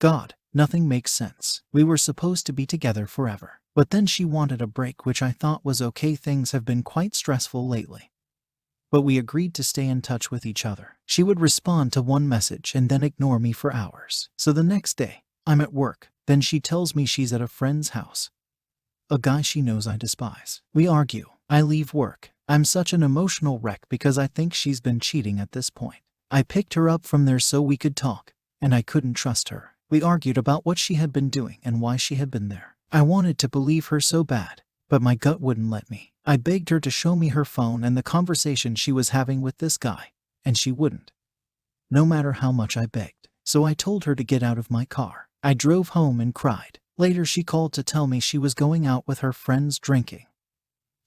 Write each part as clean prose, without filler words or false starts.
God, nothing makes sense. We were supposed to be together forever. But then she wanted a break, which I thought was okay. Things have been quite stressful lately. But we agreed to stay in touch with each other. She would respond to one message and then ignore me for hours. So the next day, I'm at work. Then she tells me she's at a friend's house, a guy she knows I despise. We argue. I leave work. I'm such an emotional wreck because I think she's been cheating at this point. I picked her up from there so we could talk, and I couldn't trust her. We argued about what she had been doing and why she had been there. I wanted to believe her so bad, but my gut wouldn't let me. I begged her to show me her phone and the conversation she was having with this guy, and she wouldn't, no matter how much I begged. So I told her to get out of my car. I drove home and cried. Later she called to tell me she was going out with her friends drinking.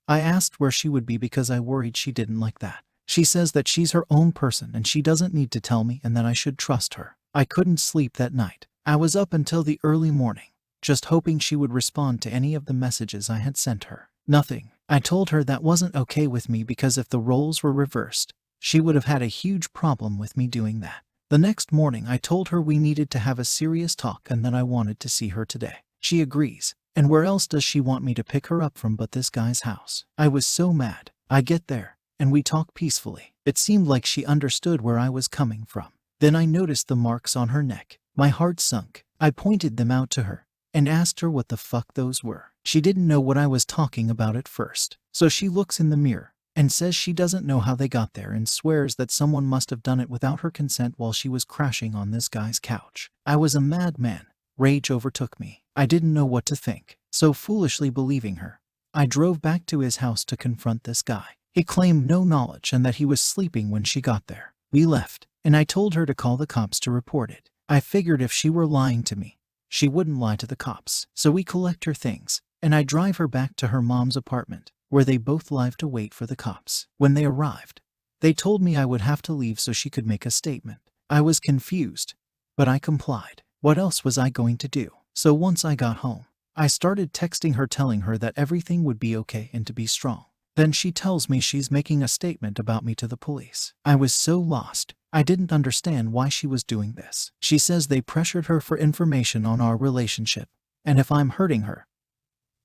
I asked where she would be because I worried she didn't like that. She says that she's her own person and she doesn't need to tell me and that I should trust her. I couldn't sleep that night. I was up until the early morning, just hoping she would respond to any of the messages I had sent her. Nothing. I told her that wasn't okay with me because if the roles were reversed, she would have had a huge problem with me doing that. The next morning I told her we needed to have a serious talk and that I wanted to see her today. She agrees. And where else does she want me to pick her up from but this guy's house? I was so mad. I get there, and we talk peacefully. It seemed like she understood where I was coming from. Then I noticed the marks on her neck. My heart sunk. I pointed them out to her and asked her what the fuck those were. She didn't know what I was talking about at first. So she looks in the mirror and says she doesn't know how they got there and swears that someone must have done it without her consent while she was crashing on this guy's couch. I was a madman. Rage overtook me. I didn't know what to think. So foolishly believing her, I drove back to his house to confront this guy. He claimed no knowledge and that he was sleeping when she got there. We left, and I told her to call the cops to report it. I figured if she were lying to me, she wouldn't lie to the cops. So we collect her things, and I drive her back to her mom's apartment, where they both live to wait for the cops. When they arrived, they told me I would have to leave so she could make a statement. I was confused, but I complied. What else was I going to do? So once I got home, I started texting her telling her that everything would be okay and to be strong. Then she tells me she's making a statement about me to the police. I was so lost. I didn't understand why she was doing this. She says they pressured her for information on our relationship, and if I'm hurting her.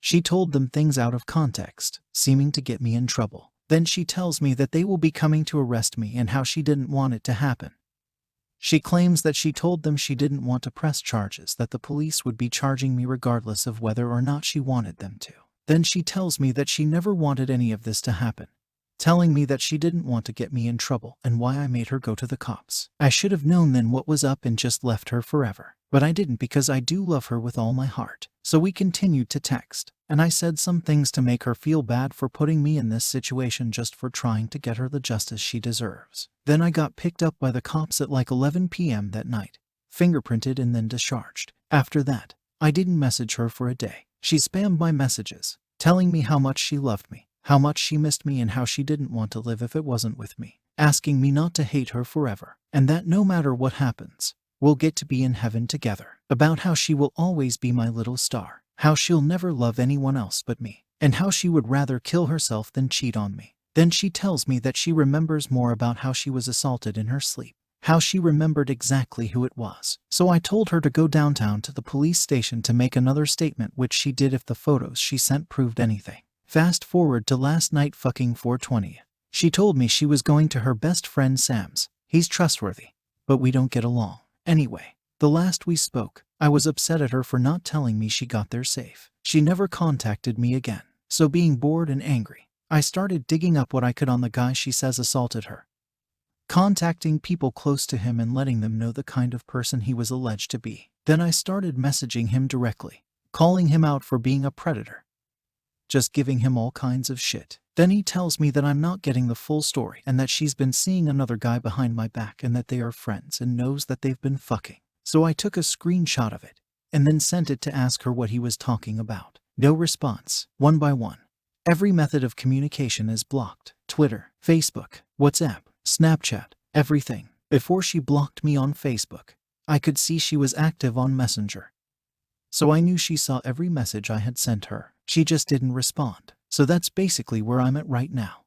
She told them things out of context, seeming to get me in trouble. Then she tells me that they will be coming to arrest me and how she didn't want it to happen. She claims that she told them she didn't want to press charges, that the police would be charging me regardless of whether or not she wanted them to. Then she tells me that she never wanted any of this to happen, telling me that she didn't want to get me in trouble and why I made her go to the cops. I should have known then what was up and just left her forever. But I didn't because I do love her with all my heart. So we continued to text, and I said some things to make her feel bad for putting me in this situation just for trying to get her the justice she deserves. Then I got picked up by the cops at like 11 p.m. that night, fingerprinted and then discharged. After that, I didn't message her for a day. She spammed my messages, telling me how much she loved me, how much she missed me and how she didn't want to live if it wasn't with me, asking me not to hate her forever, and that no matter what happens, we'll get to be in heaven together, about how she will always be my little star, how she'll never love anyone else but me, and how she would rather kill herself than cheat on me. Then she tells me that she remembers more about how she was assaulted in her sleep, how she remembered exactly who it was. So I told her to go downtown to the police station to make another statement, which she did if the photos she sent proved anything. Fast forward to last night, fucking 420. She told me she was going to her best friend Sam's. He's trustworthy, but we don't get along. Anyway, the last we spoke, I was upset at her for not telling me she got there safe. She never contacted me again. So being bored and angry, I started digging up what I could on the guy she says assaulted her, contacting people close to him and letting them know the kind of person he was alleged to be. Then I started messaging him directly, calling him out for being a predator, just giving him all kinds of shit. Then he tells me that I'm not getting the full story and that she's been seeing another guy behind my back and that they are friends and knows that they've been fucking. So I took a screenshot of it and then sent it to ask her what he was talking about. No response. One by one, every method of communication is blocked. Twitter, Facebook, WhatsApp, Snapchat, everything. Before she blocked me on Facebook, I could see she was active on Messenger. So I knew she saw every message I had sent her. She just didn't respond. So that's basically where I'm at right now.